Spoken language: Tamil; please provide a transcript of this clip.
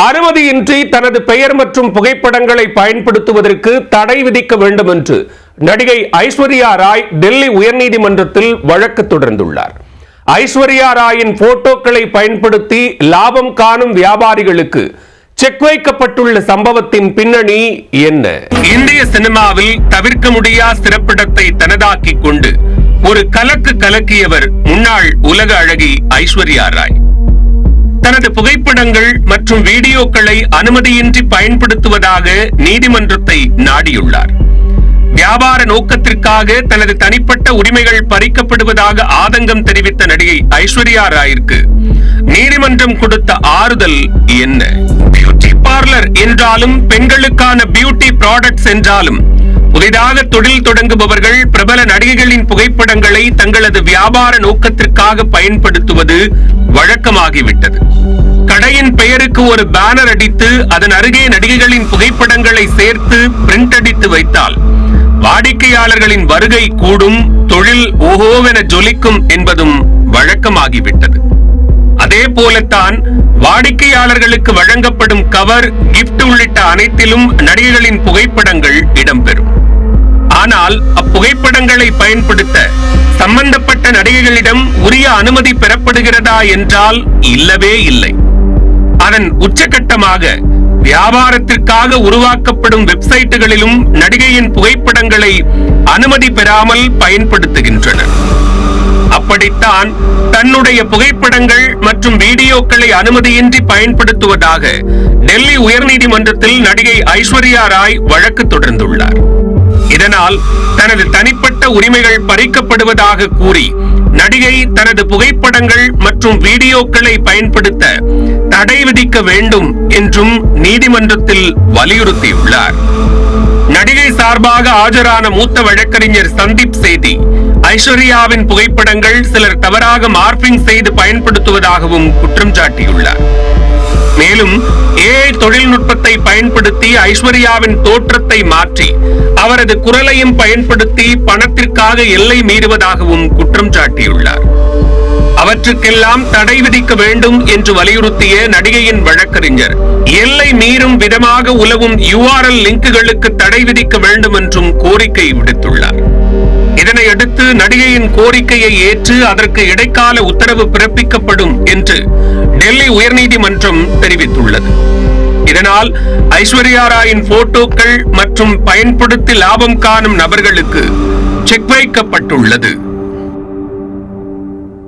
அனுமதியின்றி தனது பெயர் மற்றும் புகைப்படங்களை பயன்படுத்துவதற்கு தடை விதிக்க வேண்டும் என்று நடிகை ஐஸ்வர்யா ராய் டெல்லி உயர்நீதிமன்றத்தில் வழக்கு தொடர்ந்துள்ளார். ஐஸ்வர்யா ராயின் போட்டோக்களை பயன்படுத்தி லாபம் காணும் வியாபாரிகளுக்கு செக் வைக்கப்பட்டுள்ள சம்பவத்தின் பின்னணி என்ன? இந்திய சினிமாவில் தவிர்க்க முடியாத சிறப்பிடத்தை தனதாக்கிக் கொண்டு ஒரு கலக்கு கலக்கியவர் முன்னாள் உலக அழகி ஐஸ்வர்யா ராய். தனது புகைப்படங்கள் மற்றும் வீடியோக்களை அனுமதியின்றி பயன்படுத்துவதாக நீதிமன்றத்தை நாடியுள்ளார். வியாபார நோக்கத்திற்காக தனது தனிப்பட்ட உரிமைகள் பறிக்கப்படுவதாக ஆதங்கம் தெரிவித்த நடிகை ஐஸ்வர்யா ராயிற்கு நீதிமன்றம் கொடுத்த ஆறுதல் என்ன? பியூட்டி பார்லர் என்றாலும் பெண்களுக்கான பியூட்டி ப்ராடக்ட்ஸ் என்றாலும் புதிதாக தொழில் தொடங்குபவர்கள் பிரபல நடிகைகளின் புகைப்படங்களை தங்களது வியாபார நோக்கத்திற்காக பயன்படுத்துவது வழக்கமாகிவிட்டது. கடையின் பெயருக்கு ஒரு பேனர் அடித்து அதன் அருகே நடிகைகளின் புகைப்படங்களை சேர்த்து பிரிண்ட் அடித்து வைத்தால் வாடிக்கையாளர்களின் வருகை கூடும், தொழில் ஓஹோவென ஜொலிக்கும் என்பதும் வழக்கமாகிவிட்டது. அதே போலத்தான் வாடிக்கையாளர்களுக்கு வழங்கப்படும் கவர், கிஃப்ட் உள்ளிட்ட அனைத்திலும் நடிகைகளின் புகைப்படங்கள் இடம்பெறும். ஆனால் அப்புகைப்படங்களை பயன்படுத்த சம்பந்தப்பட்ட நடிகைகளிடம் உரிய அனுமதி பெறப்படுகிறதா என்றால் இல்லவே இல்லை. அதன் உச்சகட்டமாக வியாபாரத்திற்காக உருவாக்கப்படும் வெப்சைட்டுகளிலும் நடிகையின் புகைப்படங்களை அனுமதி பெறாமல் பயன்படுத்துகின்றனர். அப்படித்தான் தன்னுடைய புகைப்படங்கள் மற்றும் வீடியோக்களை அனுமதியின்றி பயன்படுத்துவதாக டெல்லி உயர்நீதிமன்றத்தில் நடிகை ஐஸ்வர்யா ராய் வழக்கு தொடர்ந்துள்ளார். இதனால் தனது தனிப்பட்ட உரிமைகள் பறிக்கப்படுவதாக கூறி நடிகை தனது புகைப்படங்கள் மற்றும் வீடியோக்களை பயன்படுத்த தடை விதிக்க வேண்டும் என்றும் நீதிமன்றத்தில் வலியுறுத்தியுள்ளார். நடிகை சார்பாக ஆஜரான மூத்த வழக்கறிஞர் சந்தீப் சேதி ஐஸ்வர்யாவின் புகைப்படங்கள் சிலர் தவறாக மார்பிங் செய்து பயன்படுத்துவதாகவும் குற்றம் சாட்டியுள்ளார். மேலும் AI தொழில்நுட்பத்தை பயன்படுத்தி ஐஸ்வர்யாவின் தோற்றத்தை மாற்றி அவரது குரலையும் பயன்படுத்தி பணத்திற்காக எல்லை மீறுவதாகவும் குற்றம் சாட்டியுள்ளார். அவற்றுக்கெல்லாம் தடை விதிக்க வேண்டும் என்று வலியுறுத்திய நடிகையின் வழக்கறிஞர் எல்லை மீறும் விதமாக உலவும் URL லிங்குகளுக்கு தடை விதிக்க வேண்டும் என்றும் கோரிக்கை விடுத்துள்ளார். இதனையடுத்து நடிகையின் கோரிக்கையை ஏற்று அதற்கு இடைக்கால உத்தரவு பிறப்பிக்கப்படும் என்று டெல்லி உயர்நீதிமன்றம் தெரிவித்துள்ளது. இதனால் ஐஸ்வர்யா ராயின் போட்டோக்கள் மற்றும் பயன்படுத்தி லாபம் காணும் நபர்களுக்கு செக் வைக்கப்பட்டுள்ளது.